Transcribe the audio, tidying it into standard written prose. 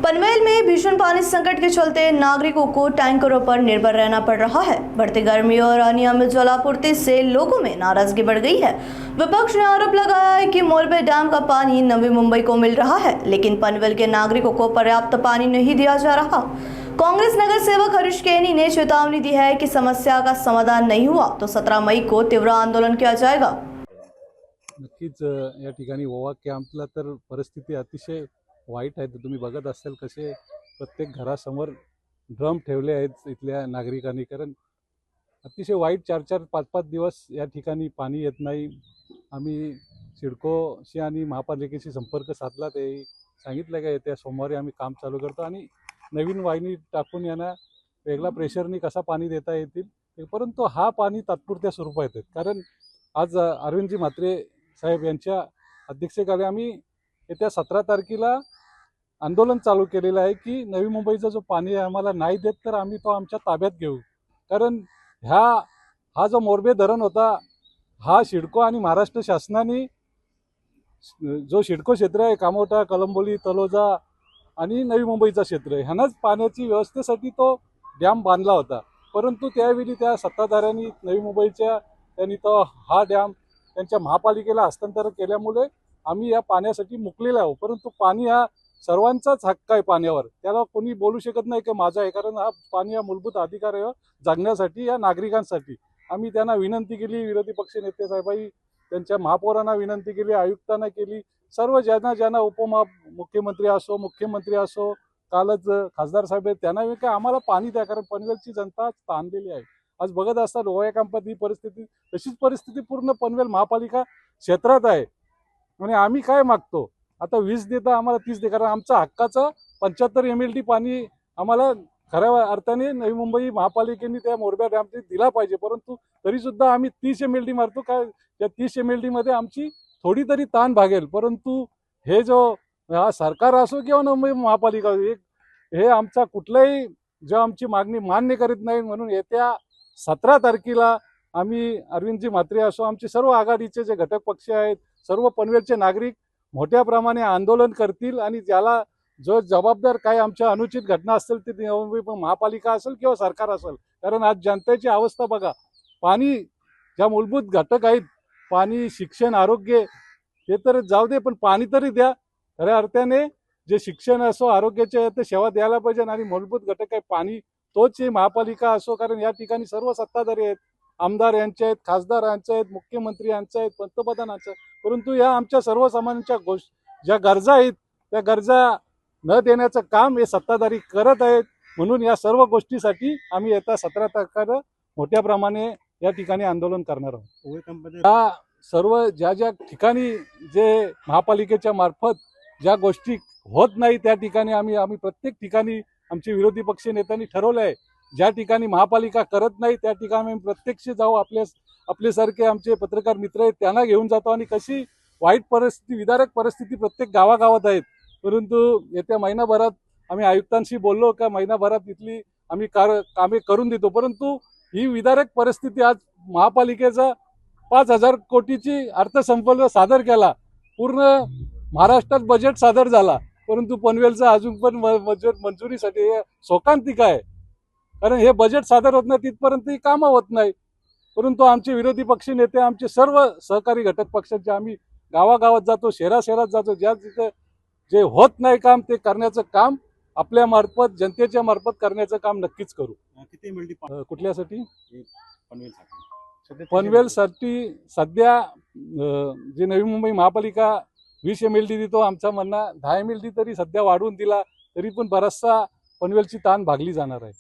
पनवेल में भीषण पानी संकट के चलते नागरिकों को टैंकरों पर निर्भर रहना पड़ रहा है। बढ़ती गर्मी और अनियमित जलापूर्ति से लोगों में नाराजगी बढ़ गई है। विपक्ष ने आरोप लगाया है कि मोरबे डैम का पानी नवी मुंबई को मिल रहा है, लेकिन पनवेल के नागरिकों को पर्याप्त पानी नहीं दिया जा रहा। कांग्रेस नगर सेवक हरीश केनी ने चेतावनी दी है कि समस्या का समाधान नहीं हुआ तो 17 मई को तीव्र आंदोलन किया जाएगा। नक्कीच या ठिकाणी ओवा कॅम्पला तर परिस्थिती अतिशय वाईट आहे। तुम्ही बघत असाल कसे प्रत्येक घरासमोर ड्रम ठेवले आहेत इथल्या नागरिकांनी, कारण अतिशय वाईट 4-4, 5-5 दिवस या ठिकाणी पाणी येत नाही। आम्ही सिडकोशी आणि महापालिकेशी संपर्क साधला, ते सांगितलं का येत्या सोमवारी आम्ही काम चालू करतो आणि नवीन वाहिनी टाकून यांना वेगळा प्रेशरनी कसा पाणी देता येतील, परंतु हा पाणी तात्पुरत्या स्वरूपात आहे। कारण आज अरविंदजी म्हात्रे साहेब यांच्या अध्यक्षतेखाली आम्ही येत्या 17 तारखेला आंदोलन चालू केलेलं आहे की नवी मुंबईचा जो पाणी आम्हाला नाही देत तर आम्ही तो आमच्या ताब्यात घेऊ। कारण हा जो मोरबे धरण होता, हा सिडको आणि महाराष्ट्र शासनाने जो सिडको क्षेत्र आहे, कामोठा, कलंबोली, तलोजा आणि नवी मुंबईचा क्षेत्र आहे, ह्यांनाच पाण्याची व्यवस्थेसाठी तो डॅम बांधला होता। परंतु त्यावेळी त्या सत्ताधाऱ्यांनी नवी मुंबईच्या त्यांनी तो हा डॅम त्यांच्या महापालिकेला हस्तांतरण केल्यामुळे आम्ही या पाण्यासाठी मुकलेला आहोत। परंतु पाणी हा सर्वांचाच हक्क आहे पाण्यावर, त्याला कोणी बोलू शकत नाही की माझा आहे, कारण हा पाणी हा मूलभूत अधिकार आहे जगण्यासाठी या नागरिकांसाठी। आम्ही त्यांना विनंती केली, विरोधी पक्ष नेते साहेबांनी त्यांच्या महापौरांना विनंती केली, आयुक्तांना केली, सर्व ज्यांना उपमुख्यमंत्री असो, मुख्यमंत्री असो, कालच खासदार साहेब त्यांना की आम्हाला पाणी द्या, कारण पनवेलची जनता ताणलेली आहे। आज बघत असता ओवा कॅम्पात ही परिस्थिती, तशीच परिस्थिती पूर्ण पनवेल महापालिका क्षेत्रात आहे। आणि आम्ही काय मागतो, आता 20 देता आम्हाला 30 दे, कारण आमचा हक्काचं 75 MLD पाणी आम्हाला खऱ्या अर्थाने नवी मुंबई महापालिकेने त्या मोरबे डॅमचे दिला पाहिजे। परंतु तरी सुद्धा आम्ही 30 MLD मारतो, काय त्या 30 MLD मध्ये आमची थोडी तरी ताण भागेल। परंतु हे हा सरकार असो किंवा मुंबई महापालिका, हे आमचा कुठलाही जो आमची मागणी मान्य करीत नाही। म्हणून येत्या 17 तारखेला आम्ही अरविंदजी म्हात्रे असो, आमचे सर्व आघाडीचे जे घटक पक्ष आहेत, सर्व पनवेलचे नागरिक मोठ्या प्रमाणे आंदोलन करतील आणि ज्याला जो जबाबदार काय आमच्या अनुचित घटना असतील ते महापालिका असेल किंवा सरकार असेल। कारण आज जनतेची अवस्था बघा, पाणी ज्या मूलभूत घटक आहेत, पाणी, शिक्षण, आरोग्य, हे तर जाऊ दे, पण पाणी तरी द्या। खऱ्या अर्थाने जे शिक्षण असो, आरोग्याचे ते सेवा द्यायला पाहिजे आणि मूलभूत घटक आहे पाणी, तोच महापालिका असो। कारण या ठिकाणी सर्व सत्ताधारी आहेत, आमदार यांचे आहेत, खासदार यांचे आहेत, मुख्यमंत्री यांचे आहेत, पंतप्रधानांचे आहेत, परंतु या आमच्या सर्वसामान्यांच्या ज्या गरजा आहेत त्या गरजा न देण्याचं काम हे सत्ताधारी करत आहेत। म्हणून या सर्व गोष्टीसाठी आम्ही येत्या 17 तारखेला मोठ्या प्रमाणे या ठिकाणी आंदोलन करणार आहोत। या सर्व ज्या ठिकाणी जे महापालिकेच्या मार्फत ज्या गोष्टी होत नाही त्या ठिकाणी आम्ही प्रत्येक ठिकाणी आमचे विरोधी पक्ष नेत्यांनी ठरवलं आहे, ज्या ठिकाणी महापालिका करत नाही त्या ठिकाणी आम्ही प्रत्यक्ष जाऊ, आपल्यासारखे आमचे पत्रकार मित्र आहेत त्यांना घेऊन जातो आणि कशी वाईट परिस्थिती, विदारक परिस्थिती प्रत्येक गावागावात आहेत। परंतु येत्या महिनाभरात आम्ही आयुक्तांशी बोललो का महिनाभरात इथली आम्ही कामे करून देतो। परंतु ही विदारक परिस्थिती, आज महापालिकेचा 5,000 कोटीची अर्थसंकल्प सादर केला, पूर्ण महाराष्ट्रात बजेट सादर झाला, परंतु पनवेलचा अजून पण मंजुरीसाठी शोकांतिका आहे। कारण हे बजेट सादर होत नाही तिथपर्यंत ही कामं होत नाही। परंतु आमचे विरोधी पक्ष नेते, आमचे सर्व सहकारी घटक पक्षांचे आम्ही गावागावात जातो, शहरात जातो, ज्या तिथे जे होत नाही काम ते करण्याचं काम आपल्या मार्फत, जनतेच्या मार्फत करण्याचं काम नक्कीच करू। किती MLD कुठल्यासाठी? पनवेलसाठी सध्या जे नवी मुंबई महापालिका 20 MLD देतो, आमचा म्हणणं 10 MLD तरी सध्या वाढवून दिला तरी पण बराचसा पनवेलची ताण भागली जाणार आहे।